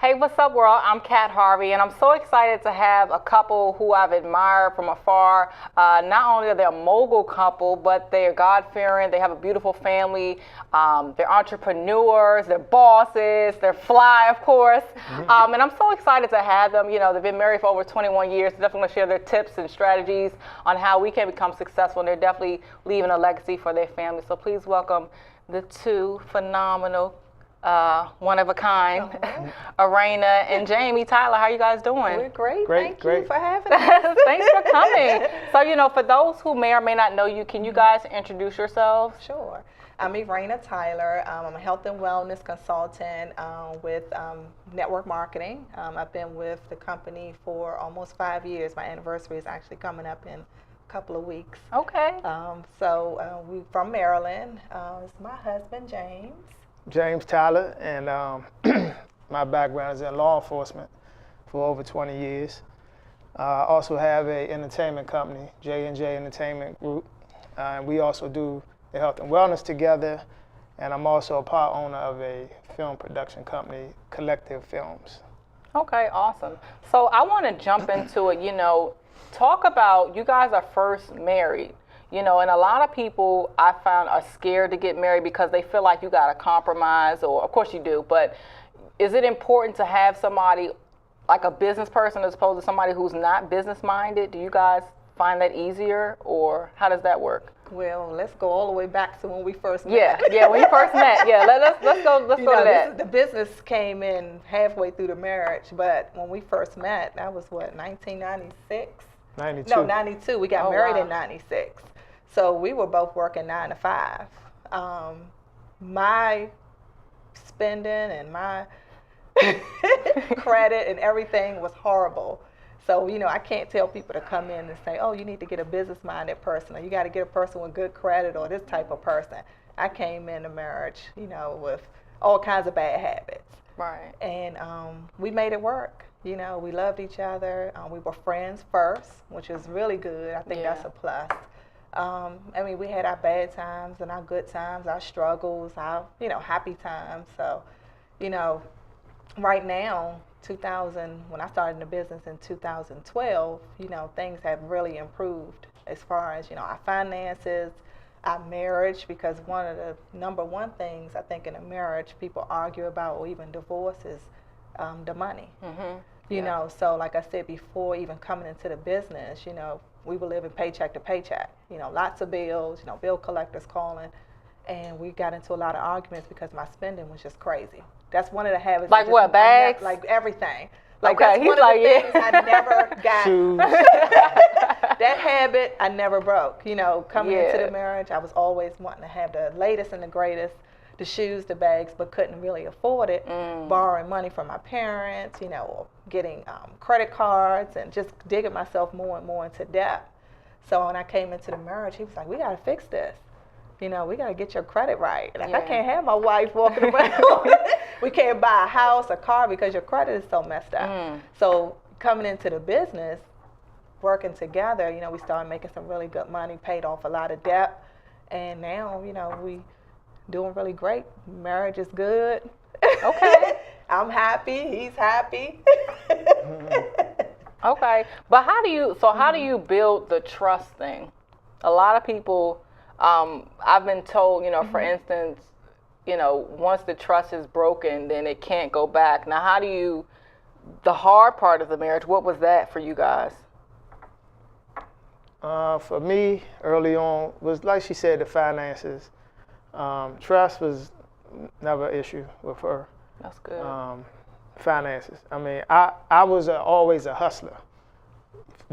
Hey, what's up, world? I'm Kat Harvey, and I'm so excited to have a couple who I've admired from afar. Not only are they a mogul couple, but they're God-fearing. They have a beautiful family. They're entrepreneurs. They're bosses. They're fly, of course. And I'm so excited to have them. You know, they've been married for over 21 years. They're definitely going to share their tips and strategies on how we can become successful, and they're definitely leaving a legacy for their family. So please welcome the two phenomenal one of a kind, Erana and Jamie. Tyler, how you guys doing? We're great. Thank Great. you for having us. Thanks for coming. So, you know, for those who may or may not know you, can you guys introduce yourselves? Sure. I'm Erana Tyler. I'm a health and wellness consultant with network marketing. I've been with the company for almost 5 years. My anniversary is actually coming up in a couple of weeks. Okay. We're from Maryland. It's my husband, James Tyler, and my background is in law enforcement for over 20 years. I also have an entertainment company, J&J Entertainment Group. And we also do the health and wellness together. And I'm also a part owner of a film production company, Collective Films. Okay, awesome. So I want to jump into it, you know, talk about, you guys are first married. You know, and a lot of people I found are scared to get married because they feel like you got to compromise, or of course you do, but is it important to have somebody like a business person as opposed to somebody who's not business minded? Do you guys find that easier, or how does that work? Well, let's go all the way back to when we first met. Yeah, when you first met. Yeah, let's go to that. The business came in halfway through the marriage, but when we first met, that was what, 1996? 92. No, 92. We got married wow. in 96. So we were both working 9 to 5. My spending and my credit and everything was horrible. So, you know, I can't tell people to come in and say, oh, you need to get a business-minded person, or you got to get a person with good credit, or this type of person. I came into marriage, you know, with all kinds of bad habits. Right. And we made it work. You know, we loved each other. We were friends first, which is really good. I think that's a plus. I mean, we had our bad times and our good times, our struggles, our, you know, happy times. So, you know, right now, when I started in the business in 2012, you know, things have really improved as far as, you know, our finances, our marriage, because one of the number one things I think in a marriage people argue about, or even divorce, is the money. You know, so like I said before, even coming into the business, you know, we were living paycheck to paycheck, you know, lots of bills, you know, bill collectors calling, and we got into a lot of arguments because my spending was just crazy. That's one of the habits. Like what, bags? Like everything. Like okay, that's he's one of like, the things I never got. Shoes. That habit I never broke. You know, coming into the marriage, I was always wanting to have the latest and the greatest, the shoes, the bags, but couldn't really afford it. Borrowing money from my parents, you know, or getting credit cards, and just digging myself more and more into debt. So when I came into the marriage, he was like, we got to fix this. You know, we got to get your credit right. Like, I can't have my wife walking around. We can't buy a house, a car, because your credit is so messed up. So coming into the business, working together, you know, we started making some really good money, paid off a lot of debt. And now, you know, we doing really great. Marriage is good. Okay. I'm happy. He's happy. Okay. But how do you build the trust thing? A lot of people, I've been told, you know, for instance, you know, once the trust is broken, then it can't go back. Now, how do you, the hard part of the marriage, what was that for you guys? For me, early on, was like she said, the finances. Trust was never an issue with her. That's good. Finances. I mean, I was always a hustler,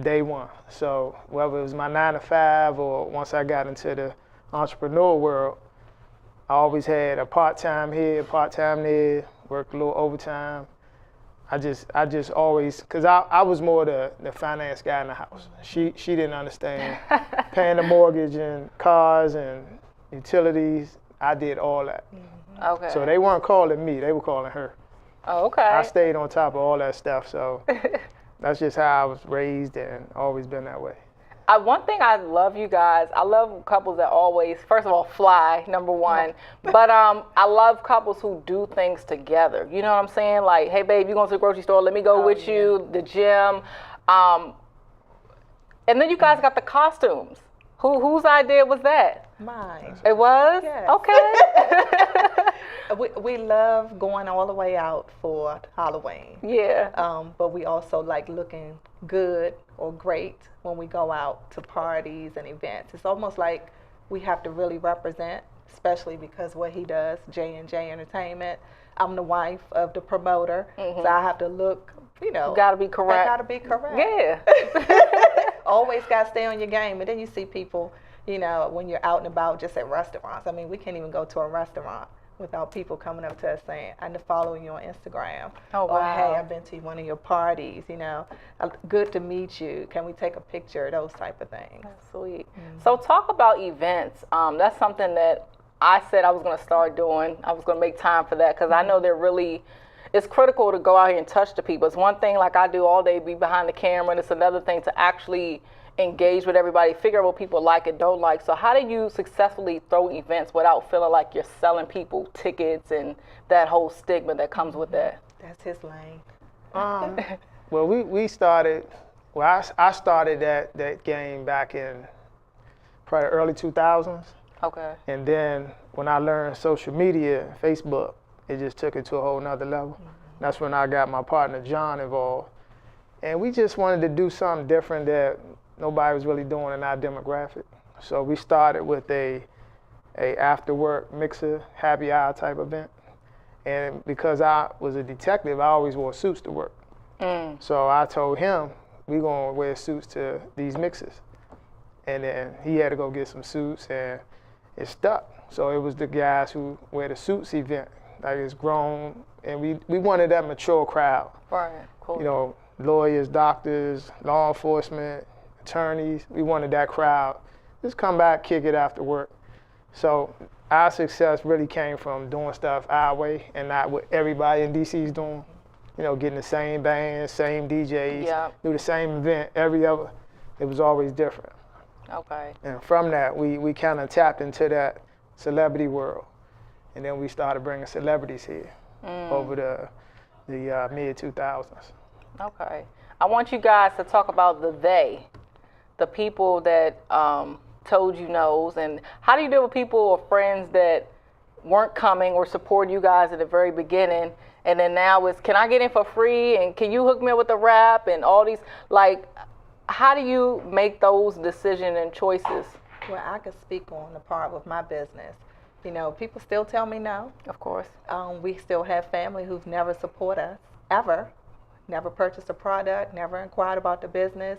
day one. So whether it was my 9 to 5 or once I got into the entrepreneur world, I always had a part-time here, part-time there, worked a little overtime. I just always, because I was more the finance guy in the house. She didn't understand paying the mortgage and cars and utilities. I did all that. Okay. So they weren't calling me, they were calling her. Oh, okay. I stayed on top of all that stuff, so that's just how I was raised and always been that way. One thing I love you guys, I love couples that always, first of all, fly, number one. But I love couples who do things together. You know what I'm saying? Like, hey, babe, you going to the grocery store? Let me go with you. The gym. And then you guys got the costumes. Whose idea was that? Mine. It was? Yes. Okay. We love going all the way out for Halloween. Yeah. But we also like looking good or great when we go out to parties and events. It's almost like we have to really represent, especially because what he does, J&J Entertainment. I'm the wife of the promoter, so I have to look, you know. You gotta be correct. I gotta be correct. Yeah. Always gotta stay on your game. And then you see people, you know, when you're out and about just at restaurants. I mean, we can't even go to a restaurant without people coming up to us saying, I'm following you on Instagram. Oh, wow. Or, hey, I've been to one of your parties, you know. Good to meet you. Can we take a picture? Those type of things. That's sweet. So talk about events. That's something that I said I was going to start doing. I was going to make time for that because I know it's critical to go out here and touch the people. It's one thing like I do all day, be behind the camera, and it's another thing to actually engage with everybody, figure out what people like and don't like. So how do you successfully throw events without feeling like you're selling people tickets and that whole stigma that comes with that? That's his lane. Well, we started, I started that game back in probably early 2000s. Okay. And then when I learned social media, Facebook, it just took it to a whole nother level. That's when I got my partner John involved. And we just wanted to do something different that nobody was really doing in our demographic. So we started with a after work mixer, happy hour type event. And because I was a detective, I always wore suits to work. So I told him, we're gonna wear suits to these mixers. And then he had to go get some suits and it stuck. So it was the guys who wear the suits event. Like it's grown, and we wanted that mature crowd. Right, cool. You know, lawyers, doctors, law enforcement, attorneys. We wanted that crowd. Just come back, kick it after work. So our success really came from doing stuff our way and not what everybody in DC is doing. You know, getting the same band, same DJs, do the same event every other. It was always different. Okay. And from that, we kind of tapped into that celebrity world. And then we started bringing celebrities here over the mid-2000s. Okay. I want you guys to talk about the people that told you no's, and how do you deal with people or friends that weren't coming or supporting you guys at the very beginning, and then now it's, can I get in for free, and can you hook me up with the rap, and all these, like, how do you make those decisions and choices? Well, I could speak on the part with my business. You know, people still tell me no. Of course. We still have family who've never supported us, ever. Never purchased a product, never inquired about the business.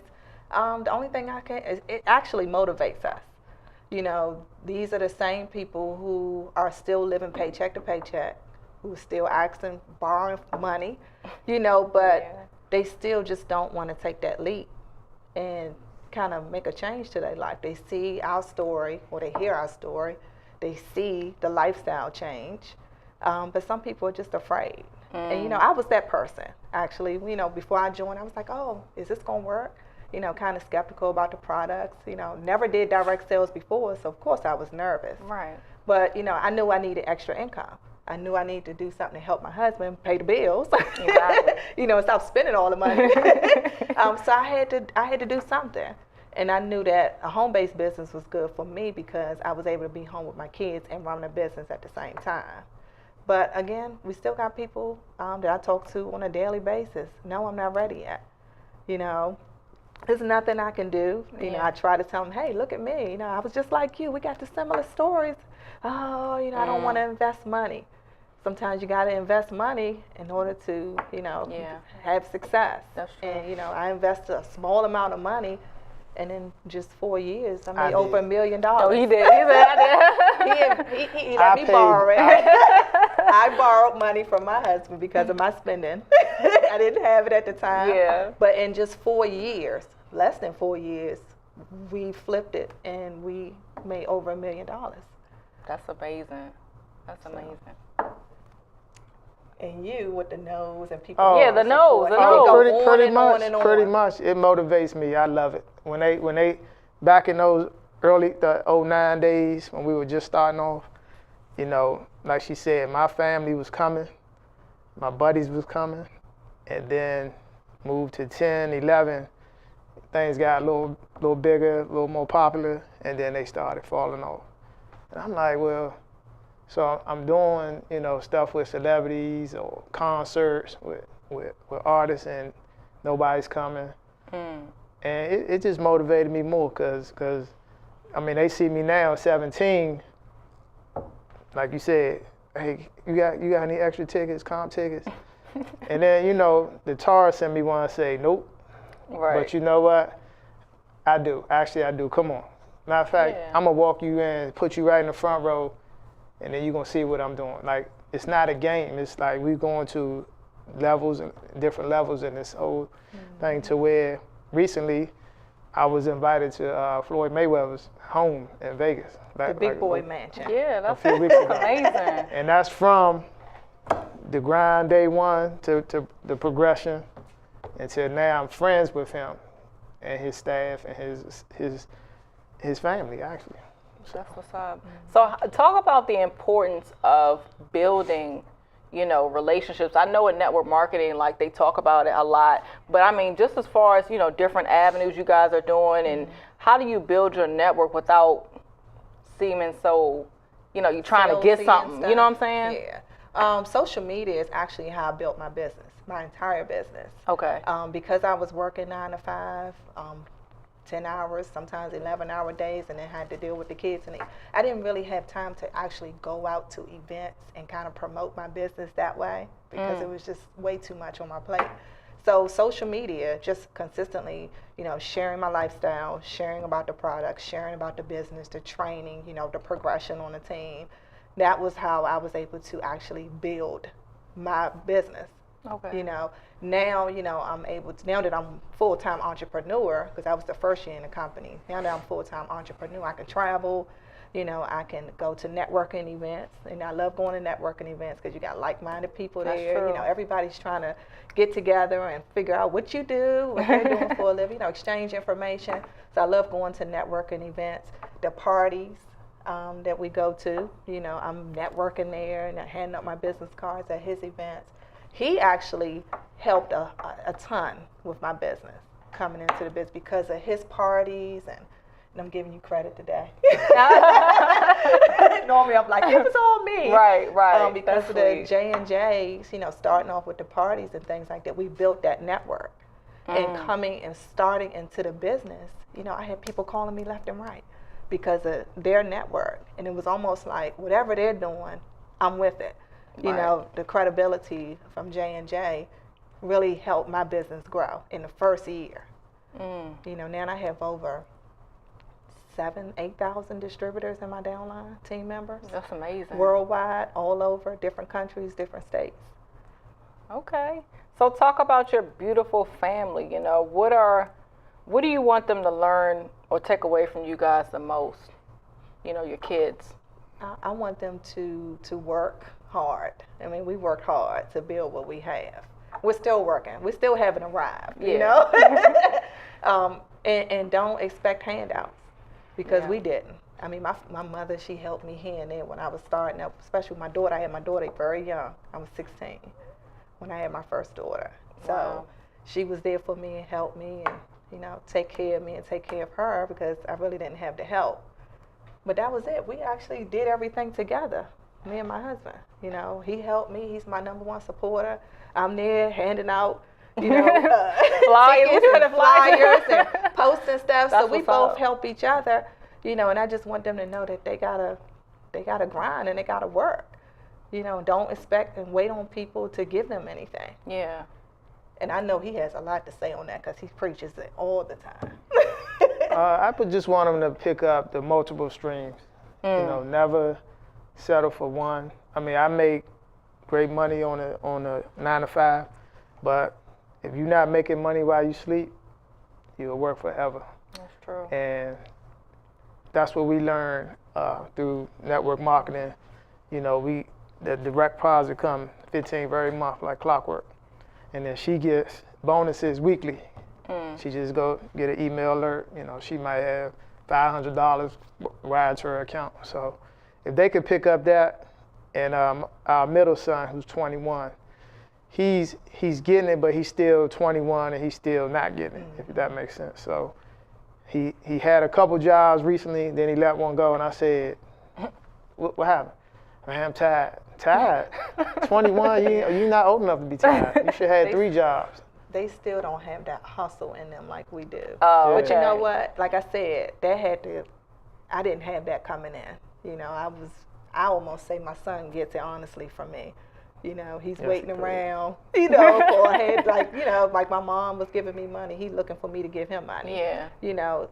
The only thing I can, it actually motivates us. You know, these are the same people who are still living paycheck to paycheck, who are still asking, borrowing money, you know, but they still just don't want to take that leap and kind of make a change to their life. They see our story, or they hear our story, they see the lifestyle change, but some people are just afraid. And, you know, I was that person, actually. You know, before I joined, I was like, oh, is this going to work? You know, kind of skeptical about the products. You know, never did direct sales before, so of course I was nervous. Right. But, you know, I knew I needed extra income. I knew I needed to do something to help my husband pay the bills. Exactly. You know, stop spending all the money. So I had to do something. And I knew that a home-based business was good for me because I was able to be home with my kids and run a business at the same time. But again, we still got people that I talk to on a daily basis. No, I'm not ready yet. You know, there's nothing I can do. You know, I try to tell them, hey, look at me. You know, I was just like you. We got the similar stories. Oh, you know, I don't want to invest money. Sometimes you got to invest money in order to, you know, have success. That's true. And, you know, I invested a small amount of money. And in just 4 years, I made over $1 million. Oh, he did. He said, I did. He let me borrow it. I borrowed money from my husband because of my spending. I didn't have it at the time. Yeah. But in just 4 years, less than 4 years, we flipped it and we made over $1 million. That's amazing. That's amazing. And you with the nose and people. Oh, yeah, the nose. Pretty much. It motivates me. I love it when they back in those the 09 days when we were just starting off, you know, like she said, my family was coming, my buddies was coming, and then moved to 10, 11, things got a little bigger, a little more popular, and then they started falling off. And I'm like, well, so I'm doing, you know, stuff with celebrities or concerts with artists, and nobody's coming. And it just motivated me more, cause I mean, they see me now, 17, like you said, hey, you got any extra tickets, comp tickets? And then, you know, the Tar sent me one and say, nope. Right. But you know what? I do. Actually, I do. Come on. Matter of fact, I'm going to walk you in, put you right in the front row, and then you're going to see what I'm doing. Like, it's not a game. It's like we're going to levels, different levels in this whole thing, to where recently I was invited to Floyd Mayweather's home in Vegas. The big boy mansion. Yeah, that's few weeks ago. amazing. And that's from the grind day one to the progression until now. I'm friends with him and his staff and his family, actually. That's what's up. So talk about the importance of building, you know, relationships. I know in network marketing, like, they talk about it a lot, but I mean, just as far as, you know, different avenues you guys are doing, and how do you build your network without seeming so, you know, you're trying to get something, you know what I'm saying? Yeah. Social media is actually how I built my business, my entire business. Okay. Because I was working 9 to 5, 10 hours, sometimes 11-hour days, and then had to deal with the kids. And I didn't really have time to actually go out to events and kind of promote my business that way, because it was just way too much on my plate. So social media, just consistently, you know, sharing my lifestyle, sharing about the products, sharing about the business, the training, you know, the progression on the team. That was how I was able to actually build my business. Okay. You know, now, you know, I'm able to, now that I'm full-time entrepreneur, because I was the first year in the company, now that I'm full-time entrepreneur, I can travel, you know, I can go to networking events, and I love going to networking events because you got like-minded people there. That's true. You know, everybody's trying to get together and figure out what you do, what they're doing for a living, you know, exchange information. So I love going to networking events, the parties that we go to, you know, I'm networking there and I hand out my business cards at his events. He actually helped a ton with my business coming into the business because of his parties, and I'm giving you credit today. Normally I'm like, it was all me. Right. Because of the J&Js, you know, starting off with the parties and things like that, we built that network. And coming and starting into the business, you know, I had people calling me left and right because of their network. And it was almost like whatever they're doing, I'm with it. You know, the credibility from J&J really helped my business grow in the first year. You know, now I have over 8,000 distributors in my downline, team members. That's amazing. Worldwide, all over, different countries, different states. Okay. So talk about your beautiful family. You know, what do you want them to learn or take away from you guys the most? You know, your kids. I want them to work hard. I mean, we worked hard to build what we have. We're still working. We still haven't arrived, you know? And don't expect handouts, because we didn't. I mean, my mother, she helped me here and there when I was starting up, especially with my daughter. I had my daughter very young. I was 16 when I had my first daughter. So she was there for me and helped me and, you know, take care of me and take care of her, because I really didn't have the help. But that was it. We actually did everything together, me and my husband. You know, he helped me. He's my #1 supporter. I'm there handing out, you know, flyers and posting stuff. So we both help each other, you know, and I just want them to know that they gotta grind and they gotta work. You know, don't expect and wait on people to give them anything. Yeah. And I know he has a lot to say on that because he preaches it all the time. I just want them to pick up the multiple streams. You know, never settle for one. I mean, I make great money on a 9 to 5, but if you're not making money while you sleep, you'll work forever. That's true. And that's what we learned through network marketing. You know, the direct deposit come 15th every month like clockwork, and then she gets bonuses weekly. She just go get an email alert. You know, she might have $500 wired to her account. So if they could pick up that, and our middle son, who's 21, he's getting it, but he's still 21 and he's still not getting it, if that makes sense. So he had a couple jobs recently, then he let one go, and I said, what happened? Man, I'm tired. Tired? 21, you're not old enough to be tired. You should have had 3 jobs. They still don't have that hustle in them like we do. Oh, but okay. you know what? Like I said, I didn't have that coming in. You know, I almost say my son gets it honestly from me. You know, he's waiting around, you know, for a head, like, you know, like my mom was giving me money. He's looking for me to give him money. Yeah. You know,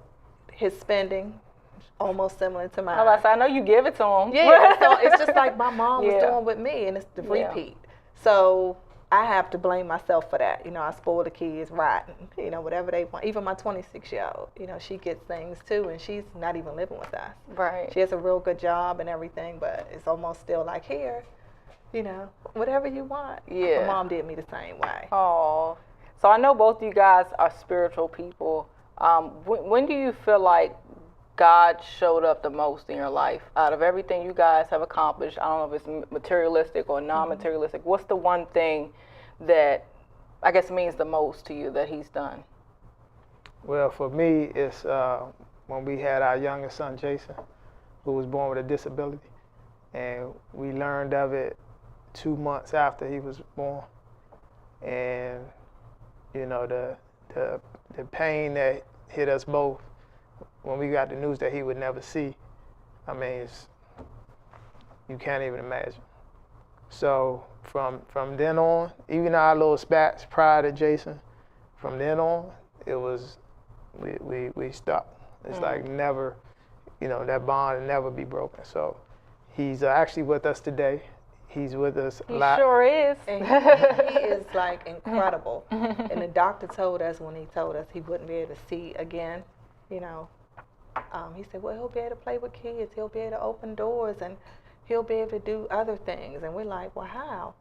his spending, almost similar to mine. I know you give it to him. Yeah, so it's just like my mom was doing with me, and it's the repeat. So I have to blame myself for that. You know, I spoil the kids rotten, you know, whatever they want. Even my 26-year-old, you know, she gets things too, and she's not even living with us. Right. She has a real good job and everything, but it's almost still like, here, you know, whatever you want. Yeah. My mom did me the same way. Oh, so I know both of you guys are spiritual people. When do you feel like God showed up the most in your life? Out of everything you guys have accomplished, I don't know if it's materialistic or non-materialistic, what's the one thing that I guess means the most to you that he's done? Well, for me, it's when we had our youngest son, Jason, who was born with a disability. And we learned of it 2 months after he was born. And, you know, the pain that hit us both when we got the news that he would never see, I mean, you can't even imagine. So from then on, even our little spats prior to Jason, from then on, it was, we stuck. It's like never, you know, that bond will never be broken. So he's actually with us today. He's with us a lot. He sure is. And he is like incredible. And the doctor told us when he told us he wouldn't be able to see again, you know, he said, well, he'll be able to play with kids. He'll be able to open doors and he'll be able to do other things. And we're like, well, how?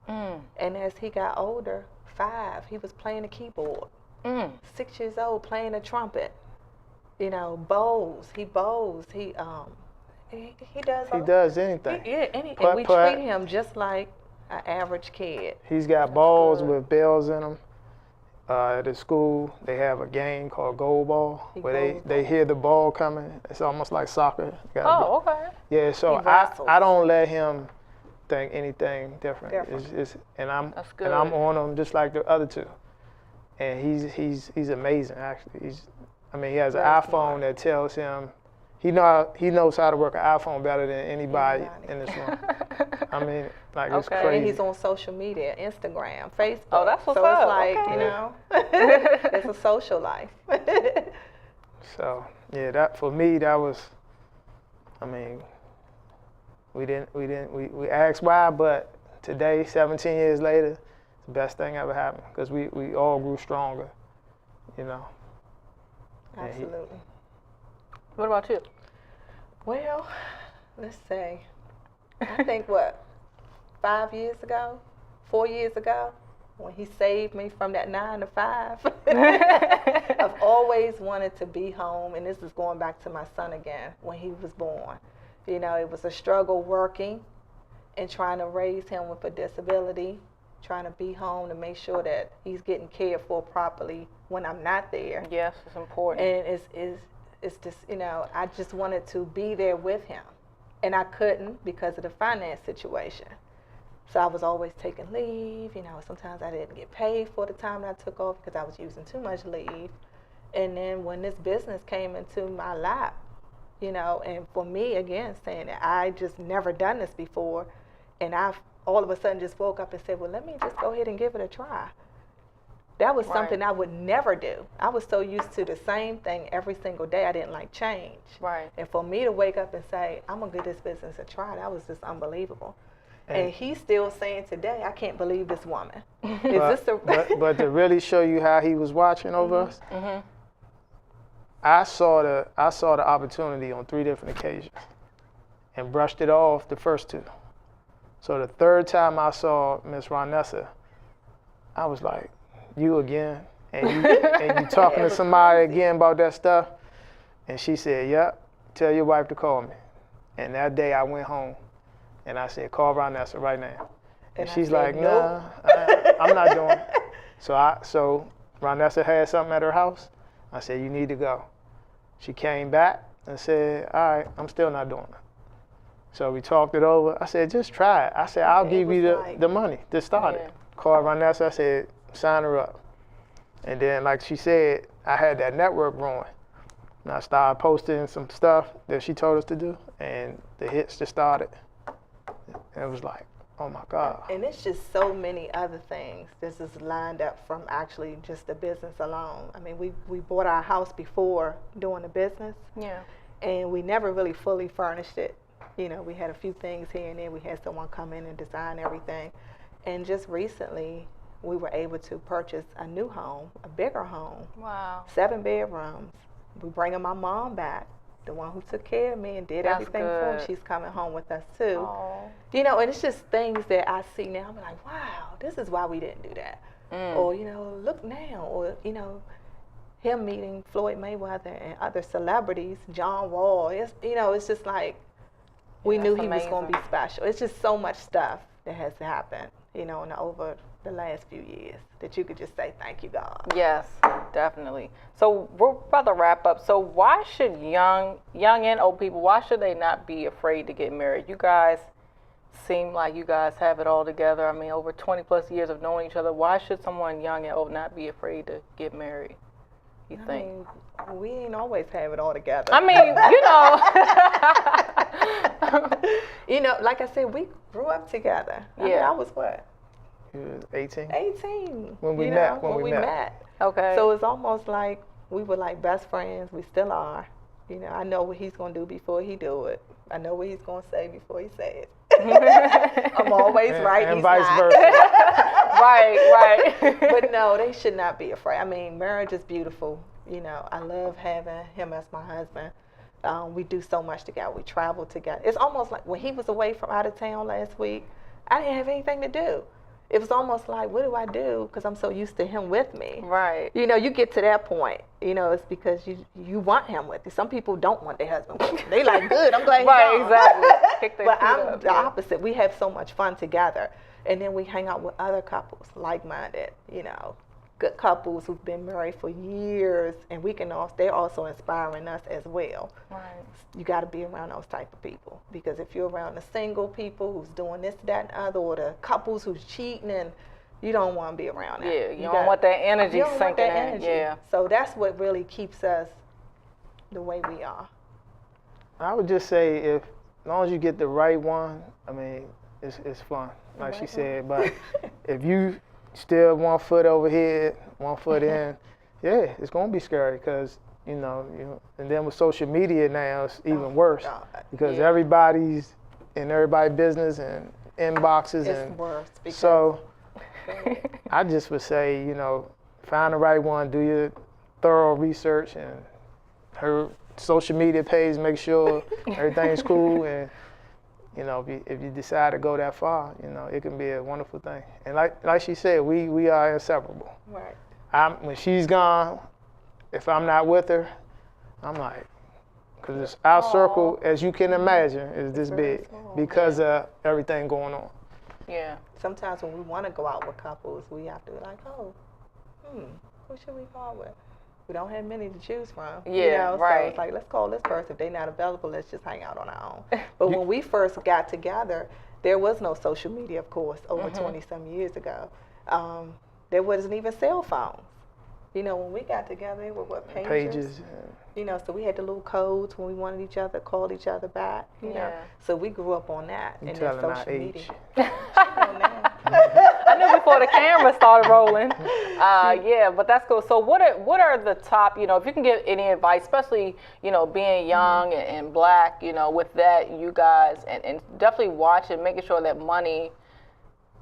And as he got older, 5, he was playing the keyboard. 6 years old, playing the trumpet. You know, bows. He bows. He does. He does anything. And we treat him just like an average kid. He's got balls with bells in them. At his school, they have a game called goal ball, where they hear the ball coming. It's almost like soccer. Oh, okay. Yeah, so I don't let him think anything different. And I'm on him just like the other 2. And he's amazing actually. He has an iPhone that tells him he knows how to work an iPhone better than anybody in this room. I mean, like it's crazy. And he's on social media, Instagram, Facebook. Oh, that's what's up. So it's like, you know, it's a social life. So yeah, that for me, that was, I mean, we asked why, but today, 17 years later, it's the best thing ever happened because we all grew stronger, you know. Absolutely. What about you? Well, let's say, I think 5 years ago, 4 years ago, when he saved me from that 9 to 5, I've always wanted to be home, and this is going back to my son again, when he was born. You know, it was a struggle working and trying to raise him with a disability, trying to be home to make sure that he's getting cared for properly when I'm not there. Yes, it's important. And it's just, you know, I just wanted to be there with him. And I couldn't because of the finance situation. So I was always taking leave. You know, sometimes I didn't get paid for the time that I took off because I was using too much leave. And then when this business came into my lap, you know, and for me, again, saying that I just never done this before, and I all of a sudden just woke up and said, well, let me just go ahead and give it a try. That was something I would never do. I was so used to the same thing every single day. I didn't like change. Right. And for me to wake up and say, I'm going to give this business a try, that was just unbelievable. And he's still saying today, I can't believe this woman. But to really show you how he was watching over us, I saw the opportunity on 3 different occasions and brushed it off the first 2. So the 3rd time I saw Miss Ronessa, I was like, you again? And you talking to somebody again about that stuff? And she said, yep. tell your wife to call me. And that day I went home and I said, call Vanessa right now. And she's like, nah, I'm not doing it. So Vanessa had something at her house. I said, you need to go. She came back and said, all right, I'm still not doing it. So we talked it over. I said, just try it. I said, I'll give you the money to start it. Called Vanessa, I said, sign her up. And then, like she said, I had that network growing. And I started posting some stuff that she told us to do, and the hits just started. And it was like, oh my God. And it's just so many other things. This is lined up from actually just the business alone. I mean, we bought our house before doing the business. Yeah. And we never really fully furnished it. You know, we had a few things here and there. We had someone come in and design everything. And just recently, we were able to purchase a new home, a bigger home. Wow. 7 bedrooms. We're bringing my mom back, the one who took care of me and did everything for me. She's coming home with us too. Aww. You know, and it's just things that I see now. I'm like, wow, this is why we didn't do that. Or, you know, look now. Or, you know, him meeting Floyd Mayweather and other celebrities, John Wall. It's, you know, it's just like we knew he was going to be special. It's just so much stuff that has happened, you know, over the last few years that you could just say, thank you, God. Yes, definitely. So we're about to wrap up. So why should young and old people, why should they not be afraid to get married? You guys seem like you guys have it all together. I mean, over 20 plus years of knowing each other. Why should someone young and old not be afraid to get married, you think? I mean, we ain't always have it all together. I mean, you know. You know, like I said, we grew up together. I mean, I was what? You was 18? 18. When we met. When we met. Okay. So it's almost like we were like best friends. We still are. You know, I know what he's going to do before he do it. I know what he's going to say before he say it. I'm always right. And he's vice not. versa. Right. But no, they should not be afraid. I mean, marriage is beautiful. You know, I love having him as my husband. We do so much together. We travel together. It's almost like when he was away from out of town last week, I didn't have anything to do. It was almost like, what do I do? Because I'm so used to him with me. Right. You know, you get to that point. You know, it's because you want him with you. Some people don't want their husband with them. They like, good, I'm glad he's Right, gone. exactly. But I'm the opposite. We have so much fun together. And then we hang out with other couples, like-minded, you know, good couples who've been married for years. And they're also inspiring us as well. Right. You got to be around those type of people, because if you're around the single people who's doing this, that, and other, or the couples who's cheating, and you don't want to be around that. Yeah, you don't want that energy you don't want sinking that in. energy. Yeah. So that's what really keeps us the way we are. I would just say, as long as you get the right one, I mean, it's fun, like she said. But if you still 1 foot over here, 1 foot in, yeah, it's gonna be scary, because you know, and then with social media now, it's even worse, because everybody's in everybody's business and inboxes. It's worse. So I just would say, you know, find the right one, do your thorough research, and her social media page, make sure everything's cool, and you know, if you decide to go that far, you know, it can be a wonderful thing. And like she said, we are inseparable. Right. When she's gone, if I'm not with her, I'm like, because our circle, as you can imagine, is this big because of everything going on. Yeah. Sometimes when we want to go out with couples, we have to be like, who should we go out with? We don't have many to choose from. Yeah, you know? right. So it's like, let's call this person. If they're not available, let's just hang out on our own. But when we first got together, there was no social media, of course, over 20-some years ago. There wasn't even cell phones. You know, when we got together, it was what, pages? You know, so we had the little codes when we wanted each other, called each other back, you know. So we grew up on that. You and telling then our social age. media. I knew before the camera started rolling. Yeah, but that's cool. So what are the top, you know, if you can give any advice, especially, you know, being young and black, you know, with that, you guys, and definitely watching, making sure that money,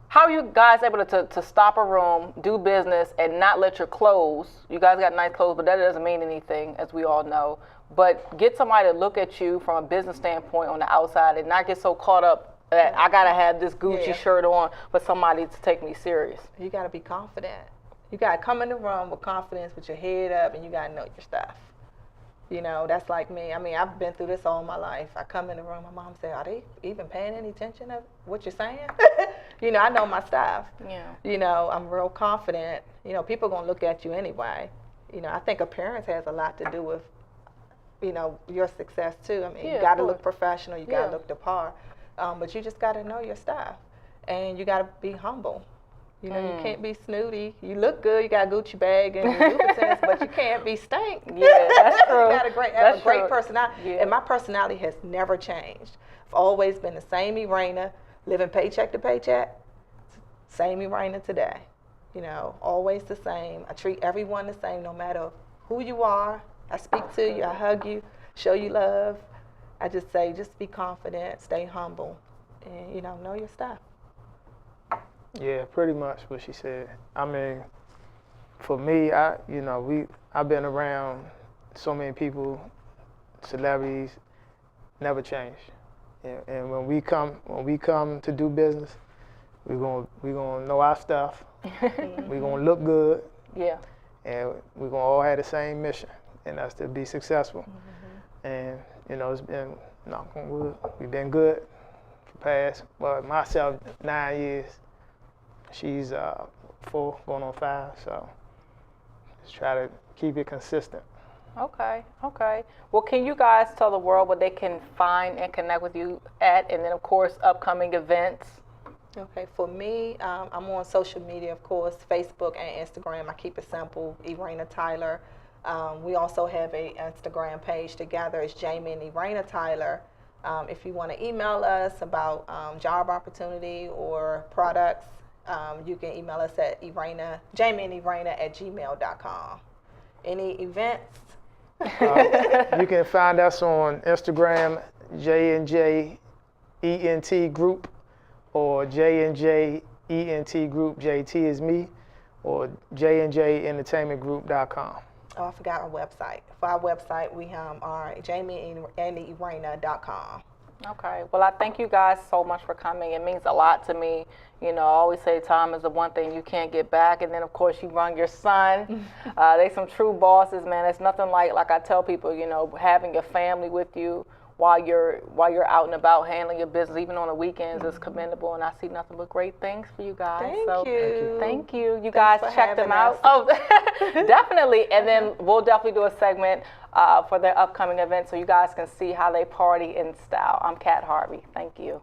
how are you guys able to stop a room, do business, and not let your clothes, you guys got nice clothes, but that doesn't mean anything, as we all know, but get somebody to look at you from a business standpoint on the outside and not get so caught up that I got to have this Gucci shirt on for somebody to take me serious. You got to be confident. You got to come in the room with confidence, with your head up, and you got to know your stuff. You know, that's like me. I mean, I've been through this all my life. I come in the room, my mom said, "Are they even paying any attention to what you're saying?" You know, I know my stuff. Yeah. You know, I'm real confident. You know, people gonna look at you anyway. You know, I think appearance has a lot to do with, you know, your success too. I mean, Yeah, you got to of look professional. You got to Yeah. look the part. But you just got to know your stuff, and you got to be humble. You know, you can't be snooty. You look good. You got a Gucci bag and your Louboutins, but you can't be stank. Yeah, that's true. You got have That's a great true. personality. Yeah. And my personality has never changed. I've always been the same Erana, living paycheck to paycheck. Same Erana today. You know, always the same. I treat everyone the same, no matter who you are. I speak to you. I hug you, show you love. I just say, just be confident, stay humble, and, you know your stuff. Yeah, pretty much what she said. I mean, for me, I've been around so many people, celebrities, never change. And when we come to do business, we're gonna know our stuff. We're gonna look good. Yeah. And we're gonna all have the same mission, and that's to be successful. And you know, it's been knock on wood, we've been good for past, well, myself 9 years. She's 4 going on 5, so just try to keep it consistent. Okay. Well, can you guys tell the world what they can find and connect with you at, and then of course upcoming events? Okay, for me, I'm on social media, of course, Facebook and Instagram. I keep it simple, Erana Tyler. We also have an Instagram page together. It's Jamie and Erana Tyler. If you want to email us about job opportunity or products, you can email us at jamieanderana@gmail.com. Any events? You can find us on Instagram, J&J ENT Group, or J&J ENT Group, JT is me, or JNJEntertainmentGroup.com. Oh, I forgot our website. For our website, we are jamieanderana.com. Okay. Well, I thank you guys so much for coming. It means a lot to me. You know, I always say time is the one thing you can't get back. And then, of course, you run your son. They some true bosses, man. It's nothing like I tell people, you know, having your family with you while you're out and about handling your business, even on the weekends, is commendable. And I see nothing but great things for you guys. Thank you. You guys check them out. Oh, definitely. And then we'll definitely do a segment for their upcoming event so you guys can see how they party in style. I'm Kat Harvey. Thank you.